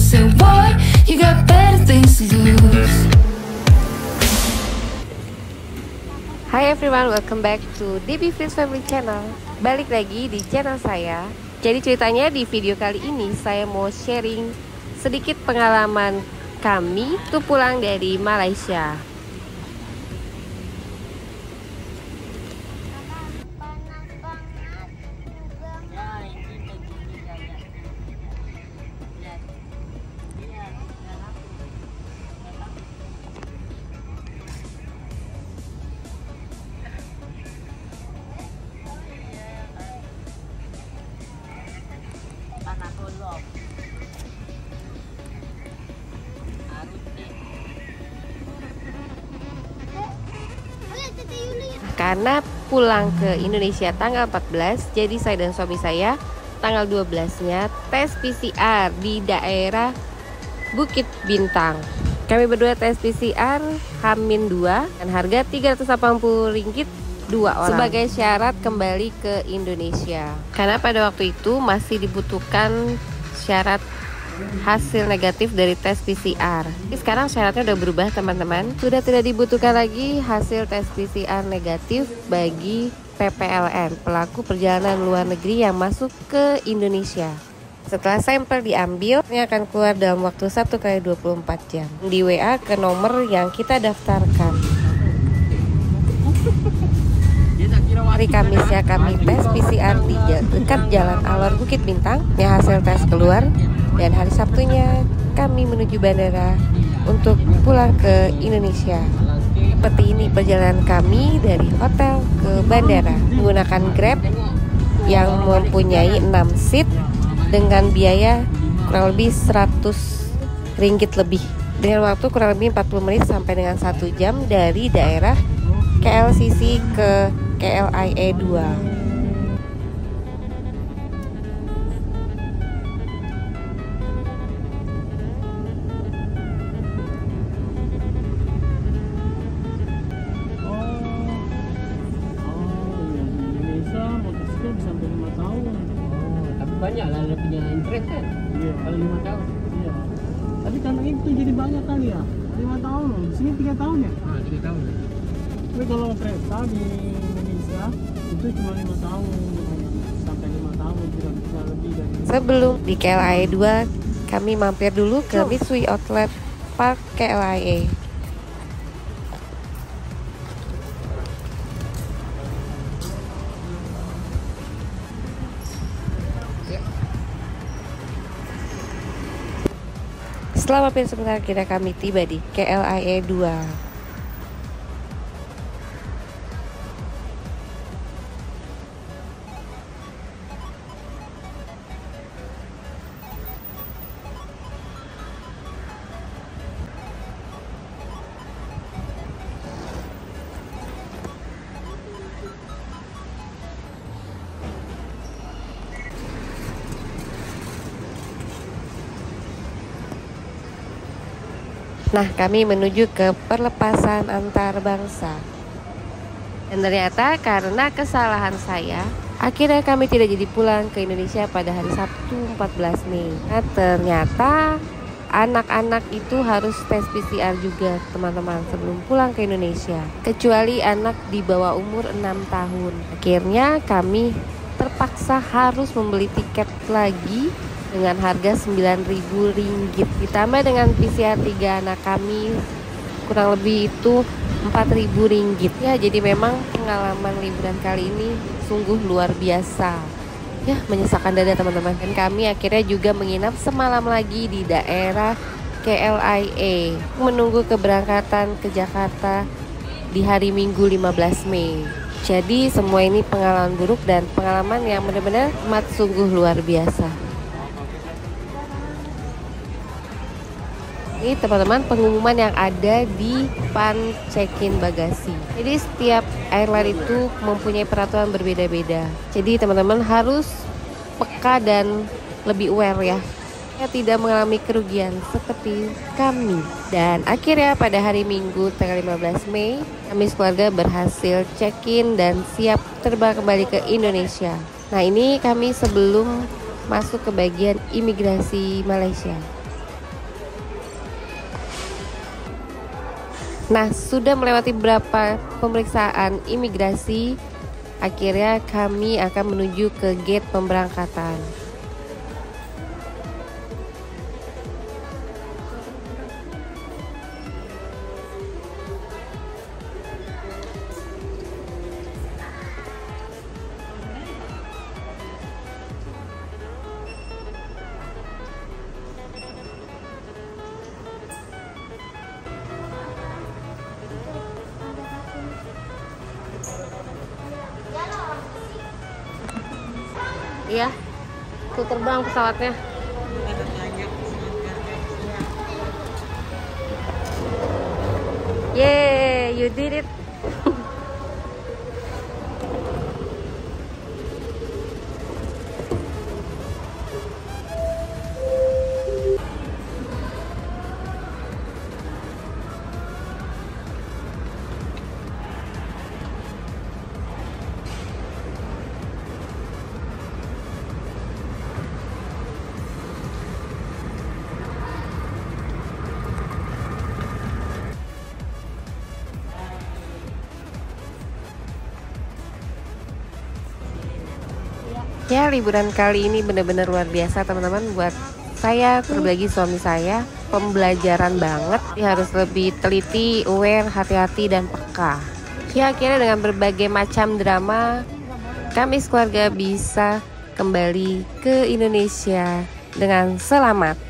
say why, you got better things to lose. Hi everyone, welcome back to DB Friends Family Channel. Balik lagi di channel saya. Jadi ceritanya di video kali ini saya mau sharing sedikit pengalaman kami tuh pulang dari Malaysia. Karena pulang ke Indonesia tanggal 14, jadi saya dan suami saya tanggal 12-nya tes PCR di daerah Bukit Bintang. Kami berdua tes PCR H-2 dan harga Rp380 2 orang sebagai syarat kembali ke Indonesia. Karena pada waktu itu masih dibutuhkan syarat hasil negatif dari tes PCR. Sekarang syaratnya udah berubah teman-teman. Sudah tidak dibutuhkan lagi hasil tes PCR negatif bagi PPLN, pelaku perjalanan luar negeri yang masuk ke Indonesia. Setelah sampel diambil, ini akan keluar dalam waktu 1x24 jam di WA ke nomor yang kita daftarkan. Hari Kamisnya kami tes PCR di dekat Jalan Alor Bukit Bintang. Ya, hasil tes keluar. Dan hari Sabtunya kami menuju bandara untuk pulang ke Indonesia. Seperti ini perjalanan kami dari hotel ke bandara menggunakan Grab yang mempunyai 6 seat dengan biaya kurang lebih Rp100 lebih. Dengan waktu kurang lebih 40 menit sampai dengan 1 jam dari daerah KLCC ke KLIA 2. Sampai 5 tahun. Tapi banyak lah punya interest kan? Iya. Kalau 5 tahun. Iya. Tapi karena itu jadi banyak kali ya. 5 tahun loh. Di sini 3 tahun ya? 3 tahun. Tapi kalau kereta di Indonesia itu cuma 5 tahun. Sampai 5 tahun tidak bisa lebih dari. Sebelum di KLIA 2 kami mampir dulu ke Mitsui Outlet Park KLIA. Setelah mampir sebentar kira kami tiba di KLIA 2. Nah, kami menuju ke perlepasan antar bangsa. Dan ternyata karena kesalahan saya, akhirnya kami tidak jadi pulang ke Indonesia pada hari Sabtu 14 Mei. Nah, ternyata anak-anak itu harus tes PCR juga, teman-teman, sebelum pulang ke Indonesia. Kecuali anak di bawah umur 6 tahun. Akhirnya kami terpaksa harus membeli tiket lagi dengan harga Rp9.000 ditambah dengan PCR 3 anak kami kurang lebih itu Rp4.000 ya. Jadi memang pengalaman liburan kali ini sungguh luar biasa ya, menyesakan dada teman-teman. Dan kami akhirnya juga menginap semalam lagi di daerah KLIA menunggu keberangkatan ke Jakarta di hari Minggu 15 Mei. Jadi semua ini pengalaman buruk dan pengalaman yang benar-benar amat sungguh luar biasa. Ini teman-teman pengumuman yang ada di depan check-in bagasi. Jadi setiap airline itu mempunyai peraturan berbeda-beda. Jadi teman-teman harus peka dan lebih aware ya. Tidak mengalami kerugian seperti kami. Dan akhirnya pada hari Minggu tanggal 15 Mei kami sekeluarga berhasil check-in dan siap terbang kembali ke Indonesia. Nah, ini kami sebelum masuk ke bagian imigrasi Malaysia. Nah, sudah melewati beberapa pemeriksaan imigrasi, akhirnya kami akan menuju ke gate pemberangkatan. Iya, tuh terbang pesawatnya. Yeay, you did it. Ya, liburan kali ini benar-benar luar biasa teman-teman. Buat saya, berbagi suami saya, pembelajaran banget. Ya, harus lebih teliti, aware, hati-hati, dan peka. Ya, akhirnya dengan berbagai macam drama, kami sekeluarga bisa kembali ke Indonesia dengan selamat.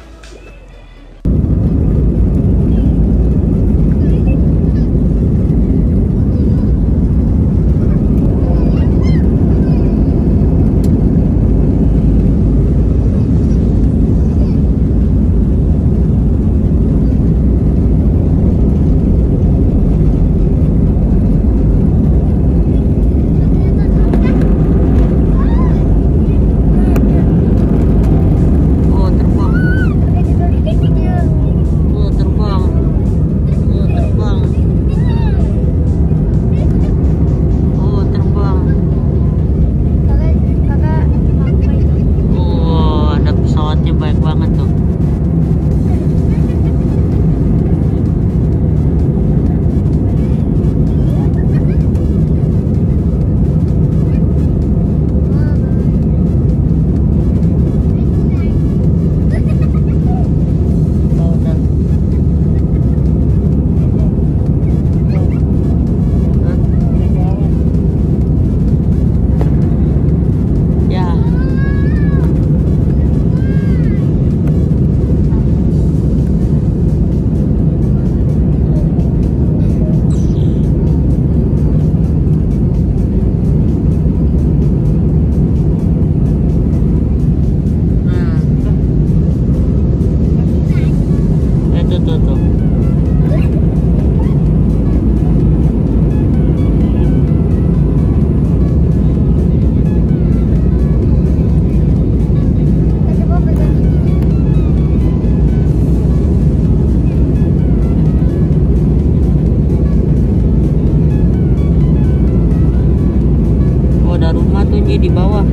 Di bawah,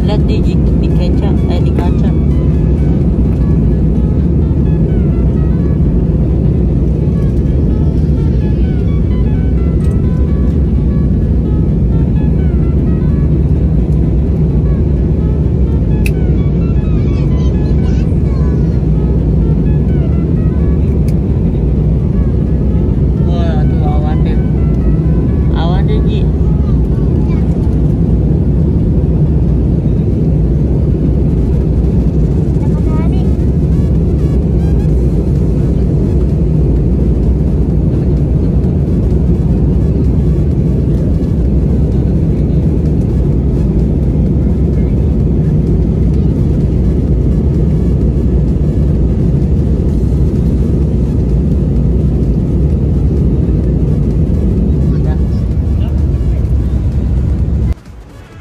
lihat di kaca, di kaca. Wah, tuh awannya Ji.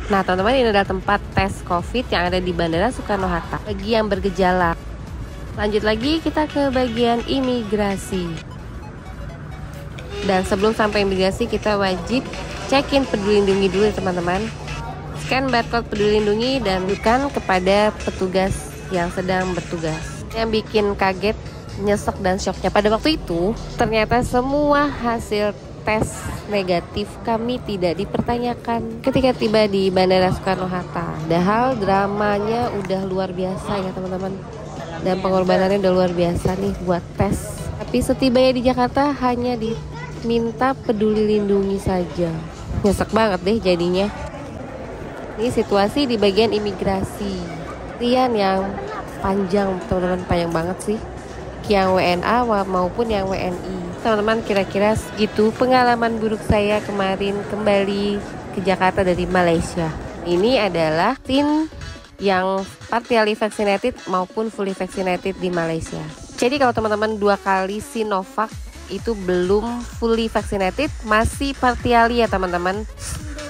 Nah teman-teman, ini adalah tempat tes COVID yang ada di Bandara Soekarno-Hatta bagi yang bergejala. Lanjut lagi kita ke bagian imigrasi. Dan sebelum sampai imigrasi kita wajib check-in Peduli Lindungi dulu ya teman-teman. Scan barcode Peduli Lindungi dan bukan kepada petugas yang sedang bertugas. Yang bikin kaget nyesek dan syoknya pada waktu itu, ternyata semua hasil tes negatif kami tidak dipertanyakan ketika tiba di Bandara Soekarno-Hatta. Padahal dramanya udah luar biasa ya teman-teman, dan pengorbanannya udah luar biasa nih buat tes. Tapi setibanya di Jakarta hanya diminta peduli lindungi saja. Nyesek banget deh jadinya. Ini situasi di bagian imigrasi. Rian yang panjang teman-teman, panjang banget sih. Yang WNA maupun yang WNI. Teman-teman, kira-kira segitu pengalaman buruk saya kemarin kembali ke Jakarta dari Malaysia. Ini adalah scene yang partially vaccinated maupun fully vaccinated di Malaysia. Jadi kalau teman-teman 2 kali Sinovac itu belum fully vaccinated, masih partially ya teman-teman,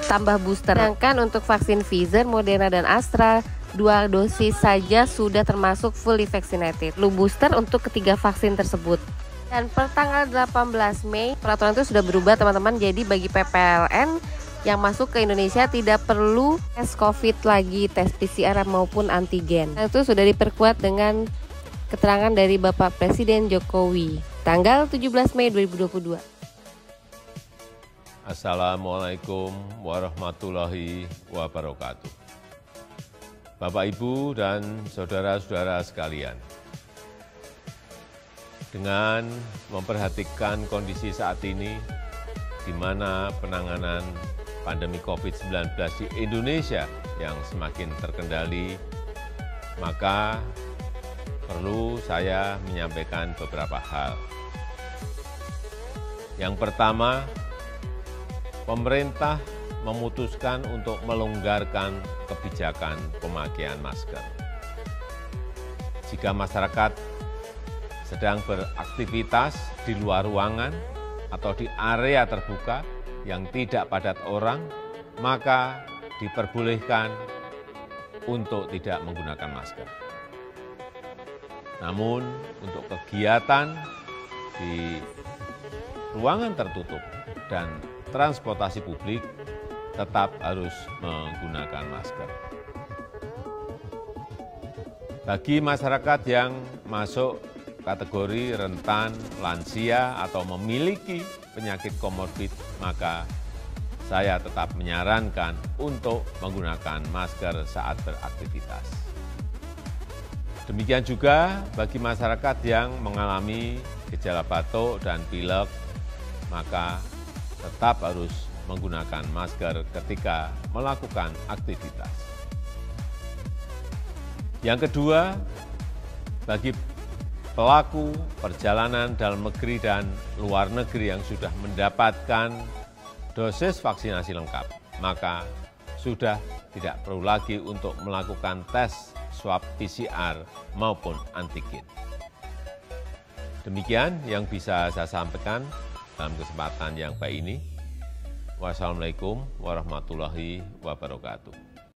tambah booster. Sedangkan untuk vaksin Pfizer, Moderna dan Astra 2 dosis saja sudah termasuk fully vaccinated. Lu booster untuk ketiga vaksin tersebut. Dan per tanggal 18 Mei peraturan itu sudah berubah teman-teman. Jadi bagi PPLN yang masuk ke Indonesia tidak perlu tes COVID lagi, tes PCR maupun antigen. Dan itu sudah diperkuat dengan keterangan dari Bapak Presiden Jokowi tanggal 17 Mei 2022. Assalamualaikum warahmatullahi wabarakatuh. Bapak, Ibu, dan saudara-saudara sekalian, dengan memperhatikan kondisi saat ini di mana penanganan pandemi COVID-19 di Indonesia yang semakin terkendali, maka perlu saya menyampaikan beberapa hal. Yang pertama, pemerintah memutuskan untuk melonggarkan kebijakan pemakaian masker. Jika masyarakat sedang beraktivitas di luar ruangan atau di area terbuka yang tidak padat orang, maka diperbolehkan untuk tidak menggunakan masker. Namun, untuk kegiatan di ruangan tertutup dan transportasi publik tetap harus menggunakan masker. Bagi masyarakat yang masuk kategori rentan, lansia, atau memiliki penyakit komorbid, maka saya tetap menyarankan untuk menggunakan masker saat beraktivitas. Demikian juga bagi masyarakat yang mengalami gejala batuk dan pilek, maka tetap harus menggunakan masker ketika melakukan aktivitas. Yang kedua, bagi pelaku perjalanan dalam negeri dan luar negeri yang sudah mendapatkan dosis vaksinasi lengkap, maka sudah tidak perlu lagi untuk melakukan tes swab PCR maupun antigen. Demikian yang bisa saya sampaikan dalam kesempatan yang baik ini. Wassalamualaikum warahmatullahi wabarakatuh.